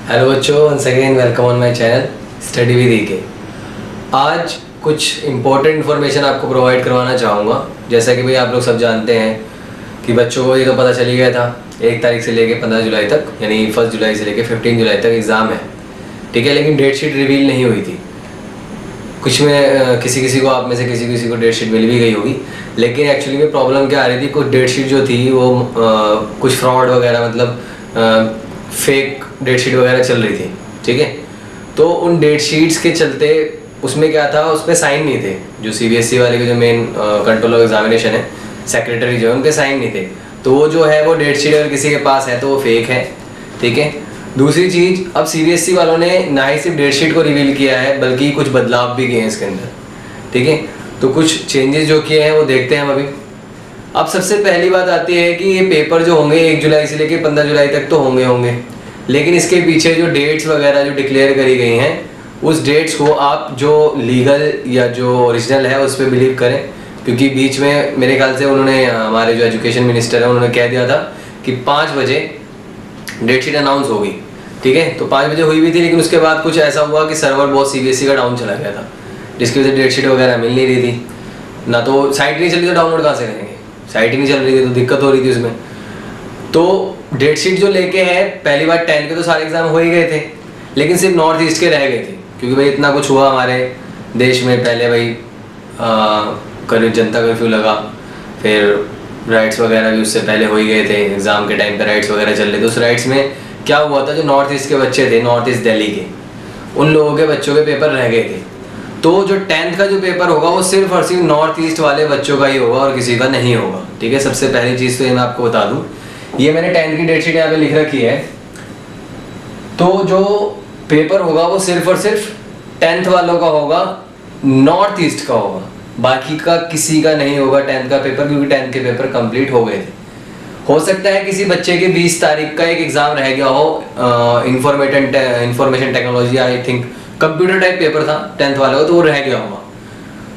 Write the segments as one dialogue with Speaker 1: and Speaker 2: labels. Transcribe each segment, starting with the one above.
Speaker 1: Hello बच्चों, once again welcome on my channel study with EK. आज कुछ important information आपको प्रोवाइड करवाना चाहूँगा। जैसा कि भाई आप लोग सब जानते हैं कि बच्चों को ये तो पता चल ही गया था 1 तारीख से लेके 15 जुलाई तक, यानी 1 जुलाई से लेके 15 जुलाई तक एग्ज़ाम है, ठीक है। लेकिन डेट शीट रिवील नहीं हुई थी। कुछ में किसी को आप में से किसी को डेट शीट मिल भी गई होगी, लेकिन एक्चुअली में प्रॉब्लम क्या आ रही थी, कुछ डेट शीट जो थी वो कुछ फ्रॉड वगैरह, मतलब फेक डेट शीट वगैरह चल रही थी, ठीक है। तो उन डेट शीट्स के चलते उसमें क्या था, उसमें साइन नहीं थे। जो CBSE वाले के जो मेन कंट्रोल ऑफ एग्जामिनेशन है, सेक्रेटरी जो है, उनके साइन नहीं थे। तो वो जो है वो डेट शीट अगर किसी के पास है तो वो फेक है, ठीक है। दूसरी चीज़, अब CBSE वालों ने ना ही सिर्फ डेट शीट को रिवील किया है बल्कि कुछ बदलाव भी किए हैं इसके अंदर, ठीक है। तो कुछ चेंजेस जो किए हैं वो देखते हैं हम अभी। अब सबसे पहली बात आती है कि ये पेपर जो होंगे 1 जुलाई से लेकर 15 जुलाई तक तो होंगे, लेकिन इसके पीछे जो डेट्स वगैरह जो डिक्लेयर करी गई हैं, उस डेट्स को आप जो लीगल या जो ओरिजिनल है उस पर बिलीव करें। क्योंकि बीच में मेरे ख्याल से उन्होंने, हमारे जो एजुकेशन मिनिस्टर है, उन्होंने कह दिया था कि 5 बजे डेट शीट अनाउंस होगी, ठीक है। तो 5 बजे हुई भी थी, लेकिन उसके बाद कुछ ऐसा हुआ कि सर्वर बहुत CBSE का डाउन चला गया था, जिसकी वजह से डेट शीट वगैरह मिल नहीं रही थी। ना तो साइट नहीं चल रही, तो डाउनलोड कहाँ से करेंगे, साइट ही नहीं चल रही थी तो दिक्कत हो रही थी उसमें। तो डेट शीट जो लेके है, पहली बार 10 के तो सारे एग्जाम हो ही गए थे, लेकिन सिर्फ नॉर्थ ईस्ट के रह गए थे। क्योंकि भाई इतना कुछ हुआ हमारे देश में, पहले भाई जनता कर्फ्यू लगा, फिर राइट्स वगैरह भी उससे पहले हो ही गए थे। एग्जाम के टाइम पे राइट्स वगैरह चल रहे थे। उस राइट्स में क्या हुआ था, जो नॉर्थ ईस्ट के बच्चे थे, नॉर्थ ईस्ट दिल्ली के, उन लोगों के बच्चों के पेपर रह गए थे। तो जो 10th का जो पेपर होगा वो सिर्फ और सिर्फ नॉर्थ ईस्ट वाले बच्चों का ही होगा और किसी का नहीं होगा, ठीक है। सबसे पहली चीज़ तो ये मैं आपको बता दूं, ये मैंने 10th की डेट शीट यहाँ पे लिख रखी है। तो जो पेपर होगा वो सिर्फ और सिर्फ 10th वालों का होगा, नॉर्थ ईस्ट का होगा, बाकी का किसी का नहीं होगा 10th का पेपर, क्योंकि 10th के पेपर कंप्लीट हो गए थे। हो सकता है किसी बच्चे के 20 तारीख का एक एग्जाम रह गया हो, information technology, I think computer type paper था 10th वालों का, तो वो रह गया होगा।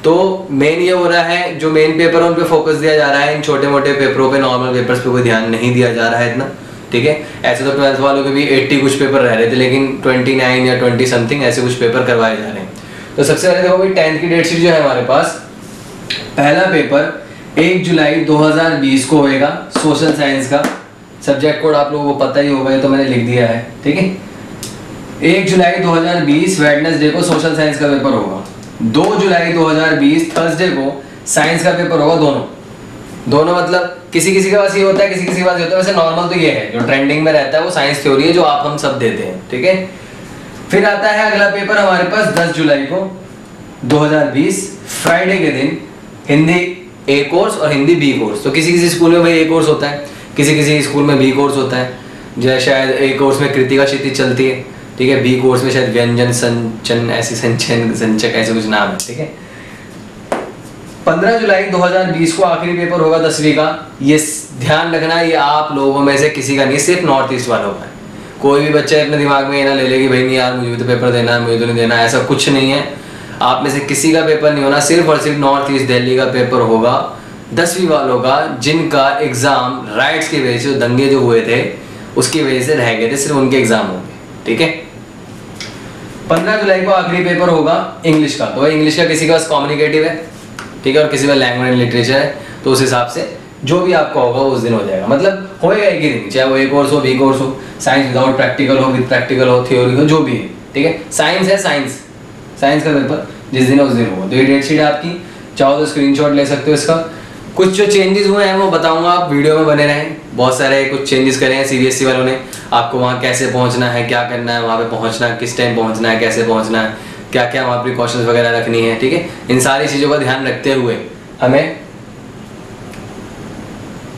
Speaker 1: तो मेन ये हो रहा है, जो मेन पेपर है उन पे फोकस दिया जा रहा है, इन छोटे मोटे पेपरों पे, नॉर्मल पेपर्स पे कोई ध्यान नहीं दिया जा रहा है इतना, ठीक है। ऐसे तो 12th वालों के भी 80 कुछ पेपर रह रहे थे, लेकिन 29 या 20 समथिंग ऐसे कुछ पेपर करवाए जा रहे हैं। तो सबसे पहले देखो भाई, 10th की डेट शीट जो है हमारे पास, पहला पेपर 1 जुलाई 2020 को होएगा, सोशल साइंस का। सब्जेक्ट कोड आप लोगों को पता ही होगा, ये तो मैंने लिख दिया है, ठीक है। 1 जुलाई 2020 वेडनेसडे को सोशल साइंस का पेपर होगा। 2 जुलाई 2020 थर्सडे को साइंस का पेपर होगा। दोनों मतलब किसी के पास ये होता है, किसी के पास ये होता है। वैसे नॉर्मल तो ये है, जो ट्रेंडिंग में रहता है वो साइंस थ्योरी है, जो आप हम सब देते हैं, ठीक है। फिर आता है अगला पेपर हमारे पास 10 जुलाई को 2020 फ्राइडे के दिन, हिंदी A कोर्स और हिंदी B कोर्स। तो किसी स्कूल में भाई A कोर्स होता है, किसी स्कूल में B कोर्स होता है। जैसे शायद A कोर्स में कृतिका क्षितिज चलती है, ठीक है। B कोर्स में शायद व्यंजन संचन, ऐसे संचन संचक ऐसे कुछ नाम है, ठीक है। 15 जुलाई 2020 को आखिरी पेपर होगा 10वीं का। ये ध्यान रखना, ये आप लोगों में से किसी का नहीं, सिर्फ नॉर्थ ईस्ट वालों का है। कोई भी बच्चा अपने दिमाग में ये ना ले ले कि भाई नहीं यार मुझे तो पेपर देना है, मुझे तो नहीं देना, ऐसा कुछ नहीं है। आप में से किसी का पेपर नहीं होना, सिर्फ और सिर्फ नॉर्थ ईस्ट दिल्ली का पेपर होगा 10वीं वालों का, जिनका एग्जाम राइट्स की वजह से, दंगे जो हुए थे उसकी वजह से रह गए थे, सिर्फ उनके एग्जाम होंगे, ठीक है। 15 जुलाई को आखिरी पेपर होगा इंग्लिश का। तो इंग्लिश का किसी के पास कम्युनिकेटिव है, ठीक है, और किसी का लैंग्वेज एंड लिटरेचर है, तो उस हिसाब से जो भी आपका होगा उस दिन हो जाएगा। मतलब होएगा एक ही दिन, चाहे वो A कोर्स हो, B कोर्स हो, साइंस विदाउट प्रैक्टिकल हो, विद प्रैक्टिकल हो, थ्योरी हो, जो भी है, ठीक है। साइंस है, साइंस का पेपर जिस दिन है उस दिन होगा। तो ये डेट शीट है आपकी, चाहो तो स्क्रीनशॉट ले सकते हो इसका। कुछ जो चेंजेस हुए हैं वो बताऊंगा, आप वीडियो में बने रहें। बहुत सारे कुछ चेंजेस करे हैं CBSE वालों ने। आपको वहाँ कैसे पहुँचना है, क्या करना है, वहाँ पे पहुँचना, किस टाइम पहुँचना है, कैसे पहुँचना है, क्या क्या वहाँ प्रिकॉशंस वगैरह रखनी है, ठीक है। इन सारी चीज़ों का ध्यान रखते हुए हमें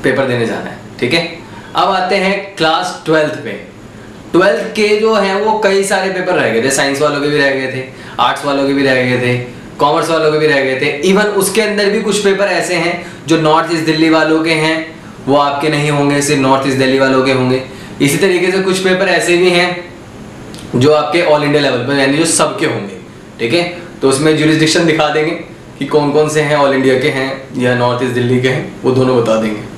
Speaker 1: पेपर देने जाना है, ठीक है। अब आते हैं क्लास 12th पे। 12th के जो हैं वो कई सारे पेपर रह गए थे, साइंस वालों के भी रह गए थे, आर्ट्स वालों के भी रह गए थे, कॉमर्स वालों के भी रह गए थे। इवन उसके अंदर भी कुछ पेपर ऐसे हैं जो नॉर्थ ईस्ट दिल्ली वालों के हैं, वो आपके नहीं होंगे, सिर्फ नॉर्थ ईस्ट दिल्ली वालों के होंगे। इसी तरीके से कुछ पेपर ऐसे भी हैं जो आपके ऑल इंडिया लेवल पर, यानी जो सबके होंगे, ठीक है। तो उसमें ज्यूरिसडिक्शन दिखा देंगे कि कौन कौन से हैं, ऑल इंडिया के हैं या नॉर्थ ईस्ट दिल्ली के हैं, वो दोनों बता देंगे।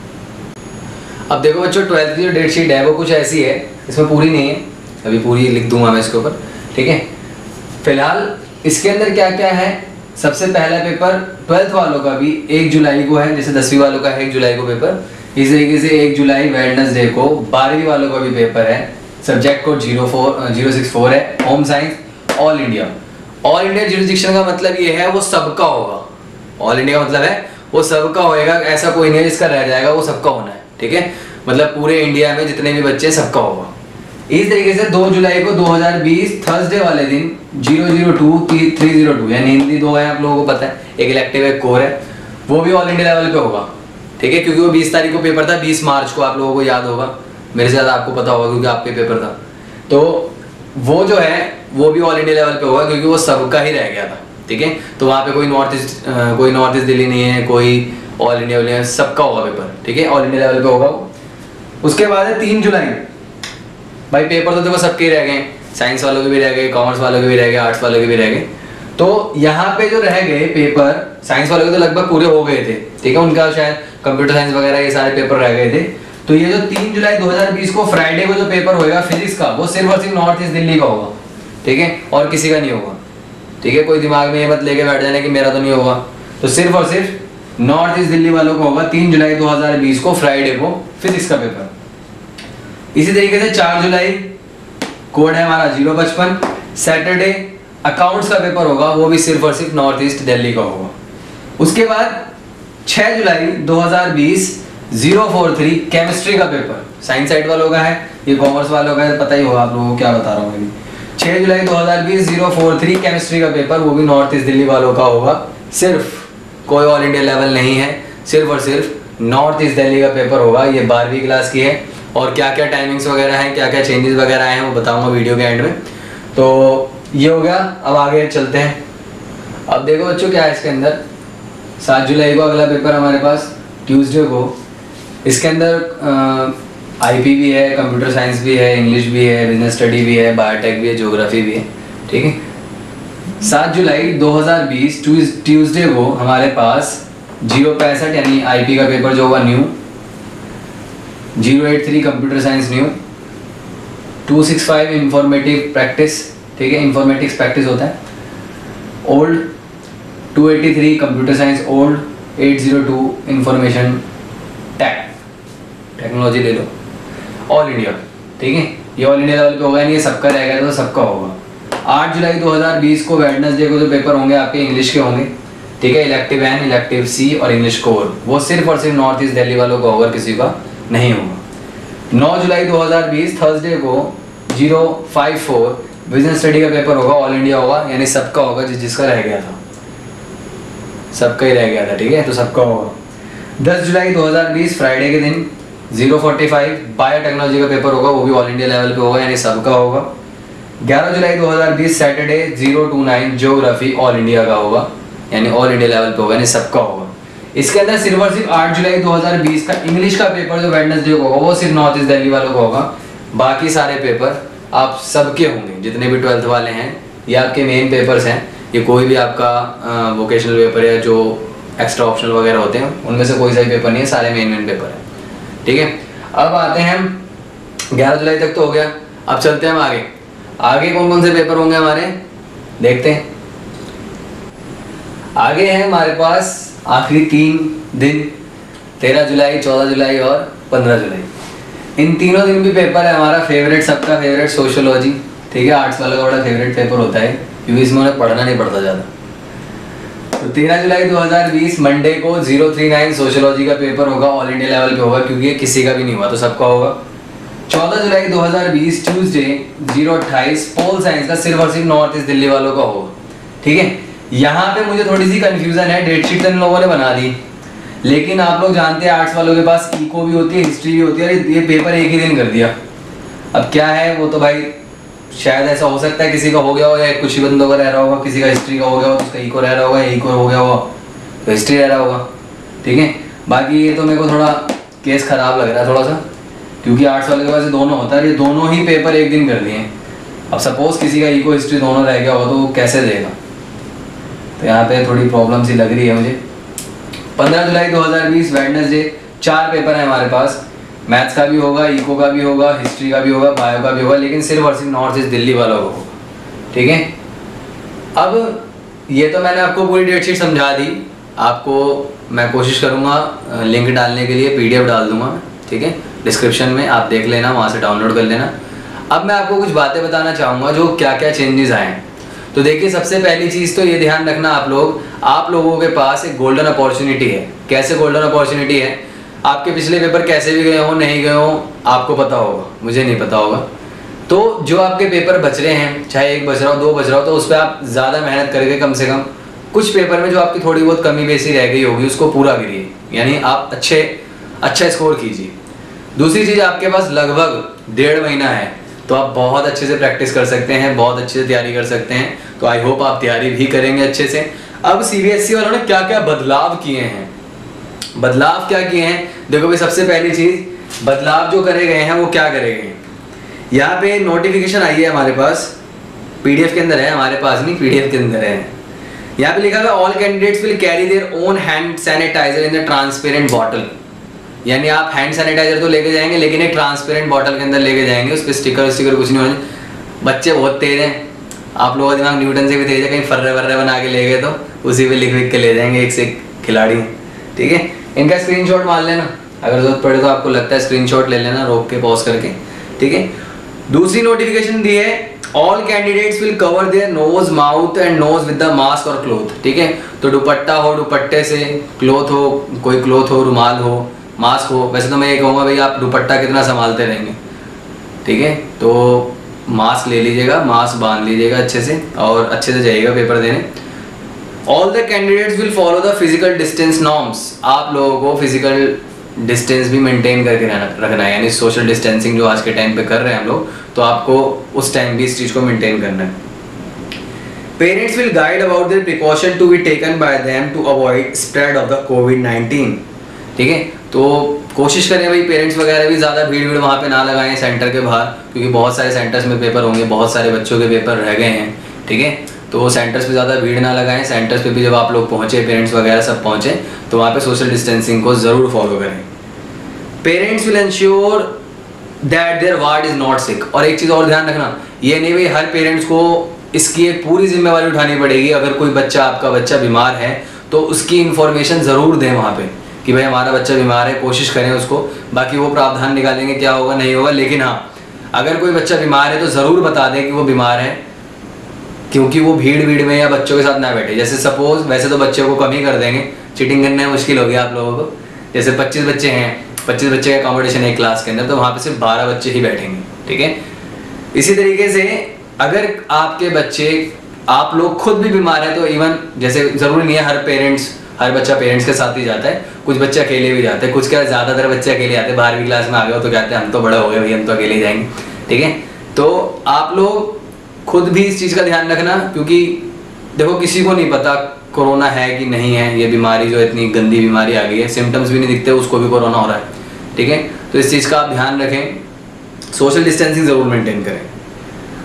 Speaker 1: अब देखो बच्चों, 12th की जो डेट शीट है वो कुछ ऐसी है, इसमें पूरी नहीं है,
Speaker 2: अभी पूरी लिख दूंगा मैं इसके ऊपर, ठीक है। फिलहाल इसके अंदर क्या क्या है, सबसे पहला पेपर 12th वालों का भी 1 जुलाई को है, जैसे 10वीं वालों का है 1 जुलाई को पेपर, इस तरीके से 1 जुलाई वेडनेसडे को 12वीं वालों का भी पेपर है। सब्जेक्ट कोड 064 है, home science all India. All India jurisdiction का मतलब ये है वो सबका होगा, ऑल इंडिया का मतलब है वो सबका होएगा, ऐसा कोई नहीं है जिसका रह जाएगा, वो सबका होना है, ठीक है। मतलब पूरे इंडिया में जितने भी बच्चे सबका होगा। इस तरीके से 2 जुलाई को 2020 थर्सडे वाले दिन 002-302 यानी हिंदी 2 है, आप लोगों को पता है, एक इलेक्टिव एक कोर है, वो भी ऑल इंडिया लेवल पे होगा, ठीक है। क्योंकि वो 20 तारीख को पेपर था, 20 मार्च को, आप लोगों को याद होगा, मेरे से ज़्यादा आपको पता होगा क्योंकि आपके पेपर था। तो वो जो है वो भी ऑल इंडिया लेवल पे होगा क्योंकि वो सबका ही रह गया था, ठीक है। तो वहाँ पे कोई नॉर्थ ईस्ट दिल्ली नहीं है, कोई ऑल इंडिया वाले, सबका होगा पेपर, ठीक है, ऑल इंडिया लेवल पे होगा। उसके बाद है 3 जुलाई, भाई पेपर तो देखो सबके रह गए, साइंस वालों के भी रह गए, कॉमर्स वालों के भी रह गए, आर्ट्स वालों के भी रह गए। तो यहाँ पे जो रह गए पेपर, साइंस वालों के तो लगभग पूरे हो गए थे, ठीक है, उनका शायद कंप्यूटर साइंस वगैरह ये सारे पेपर रह गए थे। तो ये जो 3 जुलाई 2020 को फ्राइडे को जो पेपर होगा फिजिक्स का, वो सिर्फ और सिर्फ नॉर्थ ईस्ट दिल्ली का होगा, ठीक है, और किसी का नहीं होगा, ठीक है। कोई दिमाग में ये मत लेके बैठ जाने कि मेरा तो नहीं होगा, तो सिर्फ और सिर्फ नॉर्थ ईस्ट दिल्ली वालों को होगा 3 जुलाई 2020 को फ्राइडे को फिजिक्स का पेपर। इसी तरीके से 4 जुलाई कोड है हमारा 055, सैटरडे अकाउंट्स का पेपर होगा, वो भी सिर्फ और सिर्फ नॉर्थ ईस्ट दिल्ली का होगा। उसके बाद 6 जुलाई 2020 043 केमिस्ट्री का पेपर, साइंस साइड वालों का है, ये कॉमर्स वालों का है, पता ही होगा आप लोगों को क्या बता रहा हूँ मैं। 6 जुलाई 2020 043 केमिस्ट्री का पेपर, वो भी नॉर्थ ईस्ट दिल्ली वालों का होगा, सिर्फ कोई ऑल इंडिया लेवल नहीं है, सिर्फ और सिर्फ नॉर्थ ईस्ट दिल्ली का पेपर होगा। ये 12वीं क्लास की है, और क्या क्या टाइमिंग्स वगैरह हैं, क्या क्या चेंजेस वगैरह हैं, वो बताऊंगा वीडियो के एंड में। तो ये हो गया, अब आगे चलते हैं। अब देखो बच्चों क्या है इसके अंदर, 7 जुलाई को अगला पेपर हमारे पास ट्यूसडे को, इसके अंदर आईपी भी है, कंप्यूटर साइंस भी है, इंग्लिश भी है, बिजनेस स्टडी भी है, बायोटेक भी है, ज्योग्राफी भी है, ठीक है। 7 जुलाई 2020 ट्यूसडे को हमारे पास 065 यानी आईपी का पेपर जो होगा new, 083 computer science new, 265 informative practice, ठीक है, इंफॉर्मेटिक्स प्रैक्टिस होता है old, 283 computer science old, 802 information technology ले लो, ऑल इंडिया, ठीक है। ये ऑल इंडिया लेवल पे होगा, नहीं ये सबका रहेगा तो सबका होगा। 8 जुलाई 2020 को वेडनेसडे को जो पेपर होंगे आपके इंग्लिश के होंगे, ठीक है, इलेक्टिव एन, इलेक्टिव सी और इंग्लिश कोर, वो सिर्फ और सिर्फ नॉर्थ ईस्ट दिल्ली वालों को होगा, किसी का नहीं होगा। 9 जुलाई 2020 थर्सडे को 054 बिजनेस स्टडी का पेपर होगा, ऑल इंडिया होगा, यानी सबका होगा, जिसका रह गया था, सबका ही रह गया था, ठीक है, तो सबका होगा। 10 जुलाई 2020 फ्राइडे के दिन 045 बायोटेक्नोलॉजी का पेपर होगा, वो भी ऑल इंडिया लेवल पे होगा, यानी सबका होगा। 11 जुलाई 2020 सैटरडे 029 ज्योग्राफी ऑल इंडिया का होगा, यानी ऑल इंडिया लेवल पे होगा, यानी सबका होगा। इसके अंदर सिर्फ और सिर्फ 8 जुलाई 2020 का इंग्लिश का पेपर जो वेडनेसडे को होगा, वो सिर्फ नॉर्थ ईस्ट दिल्ली वालों को होगा, बाकी सारे पेपर आप सबके होंगे, जितने भी 12th वाले हैं, ये आपके मेन पेपर्स हैं। ये कोई भी आपका वोकेशनल पेपर या जो एक्स्ट्रा ऑप्शनल वगैरह होते हैं, उनमें से कोई सा भी पेपर नहीं है, सारे मेन पेपर हैं, ठीक है। अब आते हैं हम 11 जुलाई तक तो हो गया, अब चलते हैं हम आगे। आगे कौन कौन से पेपर होंगे हमारे, देखते हैं। आगे है हमारे पास आखिरी 3 दिन, 13 जुलाई, 14 जुलाई और 15 जुलाई। इन तीनों दिन भी पेपर है हमारा फेवरेट, सबका फेवरेट सोशियोलॉजी, ठीक है, आर्ट्स वालों का बड़ा फेवरेट पेपर होता है क्योंकि इसमें उन्हें पढ़ना नहीं पड़ता ज़्यादा। तो 13 जुलाई 2020 मंडे को 039 सोशियोलॉजी का पेपर होगा, ऑल इंडिया लेवल पे होगा, क्योंकि ये किसी का भी नहीं हुआ तो सबका होगा। 14 जुलाई 2020 ट्यूसडे 028 पोल साइंस का सिर्फ और सिर्फ नॉर्थ ईस्ट दिल्ली वालों का होगा, ठीक है। यहाँ पे मुझे थोड़ी सी कंफ्यूजन है, डेट शीट तो इन लोगों ने बना दी, लेकिन आप लोग जानते हैं आर्ट्स वालों के पास इको भी होती है, हिस्ट्री भी होती है, ये पेपर एक ही दिन कर दिया। अब क्या है वो तो भाई शायद ऐसा हो सकता है किसी का हो गया हो, या कुछ ही बंदों का रह रहा होगा, किसी का हिस्ट्री का हो गया हो तो उसका इको रह रहा होगा, इको हो गया होगा तो हिस्ट्री रह रहा होगा, ठीक है। बाकी ये तो मेरे को थोड़ा केस खराब लग रहा है थोड़ा सा, क्योंकि आर्ट्स वाले के पास दोनों होता है, ये दोनों ही पेपर एक दिन कर दिए। अब सपोज किसी का इको हिस्ट्री दोनों रह गया हो तो वो कैसे देगा, तो यहाँ पे थोड़ी प्रॉब्लम सी लग रही है मुझे। 15 जुलाई 2020 वेडनेसडे 4 पेपर है हमारे पास, मैथ्स का भी होगा, इको का भी होगा, हिस्ट्री का भी होगा, बायो का भी होगा, लेकिन सिर्फ और सिर्फ नॉर्थ ईस्ट दिल्ली वालों को होगा, ठीक है। अब ये तो मैंने आपको पूरी डेट शीट समझा दी, आपको मैं कोशिश करूँगा लिंक डालने के लिए, PDF डाल दूंगा, ठीक है, डिस्क्रिप्शन में, आप देख लेना, वहाँ से डाउनलोड कर लेना। अब मैं आपको कुछ बातें बताना चाहूँगा जो क्या क्या चेंजेस आए हैं। तो देखिए, सबसे पहली चीज़ तो ये ध्यान रखना आप लोगों के पास एक गोल्डन अपॉर्चुनिटी है। कैसे गोल्डन अपॉर्चुनिटी है? आपके पिछले पेपर कैसे भी गए हो, नहीं गए हो, आपको पता होगा, मुझे नहीं पता होगा। तो जो आपके पेपर बच रहे हैं, चाहे 1 बच रहा हो, 2 बच रहा हो, तो उस पर आप ज़्यादा मेहनत करके कम से कम कुछ पेपर में जो आपकी थोड़ी बहुत कमी बेसी रह गई होगी उसको पूरा करिए, यानी आप अच्छा स्कोर कीजिए। दूसरी चीज़, आपके पास लगभग 1.5 महीना है, तो आप बहुत अच्छे से प्रैक्टिस कर सकते हैं, बहुत अच्छे से तैयारी कर सकते हैं। तो आई होप आप तैयारी भी करेंगे अच्छे से। अब CBSE वालों ने क्या क्या बदलाव किए हैं, बदलाव क्या किए हैं? देखो भाई, सबसे पहली चीज़, बदलाव जो करे गए हैं वो क्या करे गए हैं, यहाँ पे नोटिफिकेशन आई है हमारे पास, PDF के अंदर है, हमारे पास नहीं, PDF के अंदर है। यहाँ पे लिखा हुआ all candidates will carry their own hand sanitiser in the transparent bottle, यानी आप हैंड सैनिटाइजर तो लेके जाएंगे लेकिन एक ट्रांसपेरेंट बॉटल के अंदर लेके जाएंगे, उस पर स्टिकर कुछ नहीं होने। बच्चे बहुत तेज हैं, आप लोगों का दिमाग न्यूटन से भी तेज है, कहीं फर्रे वर्रे बना के ले गए तो उसी पे लिख के ले जाएंगे, एक से एक खिलाड़ी, ठीक है। इनका स्क्रीनशॉट मार लेना, अगर जरूरत पड़े तो आपको लगता है स्क्रीनशॉट ले लेना, रोक के पॉज करके, ठीक है। दूसरी नोटिफिकेशन दी है, all candidates will cover their nose, mouth and nose with the mask और क्लोथ, ठीक है। तो दुपट्टा हो, दुपट्टे से, क्लोथ हो, कोई क्लोथ हो, रुमाल हो, मास्क हो। वैसे तो मैं ये कहूँगा भाई, आप दुपट्टा कितना संभालते रहेंगे, ठीक है, तो मास्क ले लीजिएगा, मास्क बांध लीजिएगा अच्छे से और अच्छे से जाइएगा पेपर देने। All the candidates will follow the physical distance norms, आप लोगों को फिजिकल डिस्टेंस भी मेंटेन करके रखना है, यानी सोशल डिस्टेंसिंग जो आज के टाइम पे कर रहे हैं हम लोग, तो आपको उस टाइम भी इस चीज़ को मेंटेन करना है। Parents will guide about their precaution to be taken by them to avoid spread of the कोविड-19, ठीक है। तो कोशिश करें भाई, पेरेंट्स वगैरह भी ज़्यादा भीड़ वहाँ पे ना लगाएं सेंटर के बाहर, क्योंकि बहुत सारे सेंटर्स में पेपर होंगे, बहुत सारे बच्चों के पेपर रह गए हैं, ठीक है। तो सेंटर्स पे ज़्यादा भीड़ ना लगाएं, सेंटर्स पे भी जब आप लोग पहुँचे, पेरेंट्स वगैरह सब पहुँचे, तो वहाँ पे सोशल डिस्टेंसिंग को ज़रूर फॉलो करें। Parents will ensure that their ward is not sick, और एक चीज़ और ध्यान रखना, ये नहीं भाई हर पेरेंट्स को इसकी एक पूरी जिम्मेवारी उठानी पड़ेगी। अगर कोई बच्चा, आपका बच्चा बीमार है, तो उसकी इन्फॉर्मेशन ज़रूर दें वहाँ पे कि भाई हमारा बच्चा बीमार है, कोशिश करें उसको। बाकी वो प्रावधान निकालेंगे क्या होगा नहीं होगा, लेकिन हाँ, अगर कोई बच्चा बीमार है तो ज़रूर बता दें कि वो बीमार है, क्योंकि वो भीड़ में या बच्चों के साथ ना बैठे। जैसे सपोज, वैसे तो बच्चों को कम ही कर देंगे, चीटिंग करने में मुश्किल होगी आप लोगों को। जैसे 25 बच्चे हैं, 25 बच्चे का कॉम्पिटिशन है क्लास के अंदर, तो वहाँ पे सिर्फ 12 बच्चे ही बैठेंगे, ठीक है। इसी तरीके से अगर आपके बच्चे, आप लोग खुद भी बीमार है, तो इवन जैसे ज़रूरी नहीं है हर बच्चा पेरेंट्स के साथ ही जाता है, कुछ बच्चे अकेले भी जाते हैं, कुछ क्या ज़्यादातर बच्चे अकेले आते हैं। 12वीं क्लास में आ गए हो तो कहते हैं हम तो बड़ा हो गए भाई, हम तो अकेले जाएंगे, ठीक है। तो आप लोग खुद भी इस चीज़ का ध्यान रखना, क्योंकि देखो किसी को नहीं पता कोरोना है कि नहीं है। ये बीमारी जो इतनी गंदी बीमारी आ गई है, सिम्टम्स भी नहीं दिखते, उसको भी कोरोना हो रहा है, ठीक है। तो इस चीज़ का आप ध्यान रखें, सोशल डिस्टेंसिंग ज़रूर मेंटेन करें।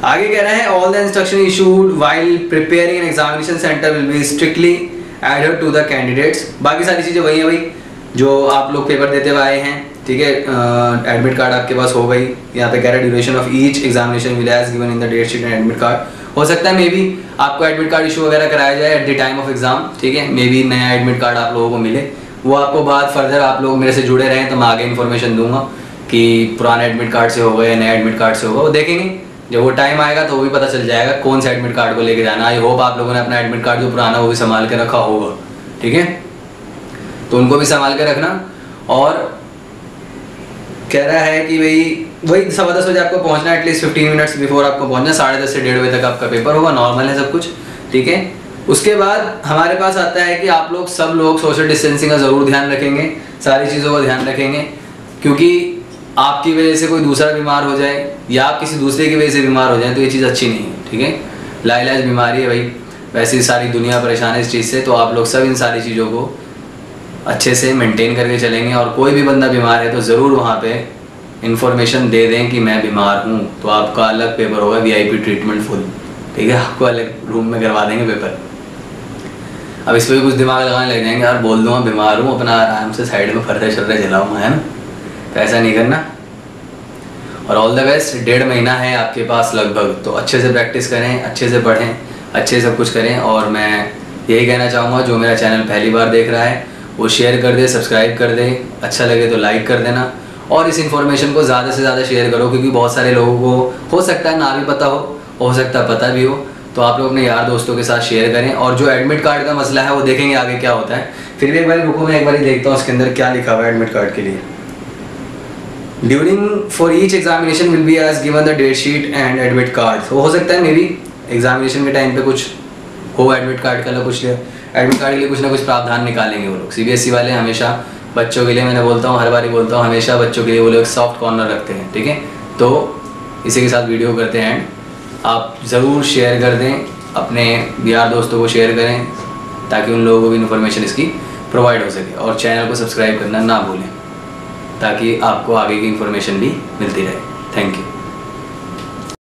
Speaker 2: आगे कह रहा है, all the instruction issued while preparing an examination centre will be strictly adhere to the candidates. बाकी सारी चीज़ें वही हैं भाई जो आप लोग पेपर देते हुए आए हैं, ठीक है। एडमिट कार्ड आपके पास हो गई, यहाँ पे कह रहा है duration of each examination will as given in the date sheet and admit card. हो सकता है मे बी आपको एडमिट कार्ड इशू वगैरह कराया जाए at the time of exam, ठीक है। मे बी नया एडमिट कार्ड आप लोगों को मिले, वो आपको बाद फर्दर आप लोग मेरे से जुड़े रहें तो मैं आगे इन्फॉर्मेशन दूंगा कि पुराने एडमिट कार्ड से होगा या नया एडमिट कार्ड से होगा, वो देखेंगे जब वो टाइम आएगा तो वो भी पता चल जाएगा कौन सा एडमिट कार्ड को लेके जाना। आई होप आप लोगों ने अपना एडमिट कार्ड जो पुराना वो भी संभाल के रखा होगा, ठीक है। तो उनको भी संभाल के रखना। और कह रहा है कि भाई वही 10:15 बजे आपको पहुंचना है, एटलीस्ट 15 मिनट्स बिफोर आपको पहुंचना, 10:30 से 1:30 बजे तक आपका पेपर होगा, नॉर्मल है सब कुछ, ठीक है। उसके बाद हमारे पास आता है कि आप लोग सब लोग सोशल डिस्टेंसिंग का ज़रूर ध्यान रखेंगे, सारी चीज़ों का ध्यान रखेंगे, क्योंकि आपकी वजह से कोई दूसरा बीमार हो जाए या आप किसी दूसरे की वजह से बीमार हो जाए तो ये चीज़ अच्छी नहीं है, ठीक है। लाइलाज बीमारी है भाई, वैसे ही सारी दुनिया परेशान है इस चीज़ से, तो आप लोग सब इन सारी चीज़ों को अच्छे से मेंटेन करके चलेंगे। और कोई भी बंदा बीमार है तो ज़रूर वहाँ पे इन्फॉर्मेशन दे दें कि मैं बीमार हूँ, तो आपका अलग पेपर होगा, VIP ट्रीटमेंट फुल, ठीक है। आपको अलग रूम में करवा देंगे पेपर। अब इस पर भी कुछ दिमाग लगाने लग जाएंगे, यार बोल दूँगा बीमार हूँ, अपना आराम से साइड में फर्रे शर्रे चलाऊँगा, है ना। तो ऐसा नहीं करना। और ऑल द बेस्ट। 1.5 महीना है आपके पास लगभग, तो अच्छे से प्रैक्टिस करें, अच्छे से पढ़ें, अच्छे सब कुछ करें। और मैं यही कहना चाहूँगा, जो मेरा चैनल पहली बार देख रहा है वो शेयर कर दे, सब्सक्राइब कर दे, अच्छा लगे तो लाइक कर देना। और इस इन्फॉर्मेशन को ज़्यादा से ज़्यादा शेयर करो, क्योंकि बहुत सारे लोगों को हो सकता है ना भी पता हो सकता है पता भी हो। तो आप लोग अपने यार दोस्तों के साथ शेयर करें। और जो एडमिट कार्ड का मसला है वो देखेंगे आगे क्या होता है। फिर भी एक बार रुको, मैं एक बार देखता हूँ उसके अंदर क्या लिखा हुआ है एडमिट कार्ड के लिए। During for each examination will be as given the date sheet and admit card. तो हो सकता है मेरी एग्जामिनेशन के टाइम पे कुछ हो एडमिट कार्ड का, कुछ एडमिट कार्ड के लिए कुछ ना कुछ प्रावधान निकालेंगे वो लोग। CBSE वाले हमेशा बच्चों के लिए, मैंने बोलता हूँ हर बार ही बोलता हूँ, हमेशा बच्चों के लिए वो लोग सॉफ्ट कॉर्नर रखते हैं, ठीक है। तो इसी के साथ वीडियो करते हैं एंड आप ज़रूर शेयर कर दें, अपने यार दोस्तों को शेयर करें, ताकि उन लोगों को भी इन्फॉर्मेशन इसकी प्रोवाइड हो सके। और चैनल को सब्सक्राइब करना ना भूलें, ताकि आपको आगे की इन्फॉर्मेशन भी मिलती रहे। Thank you.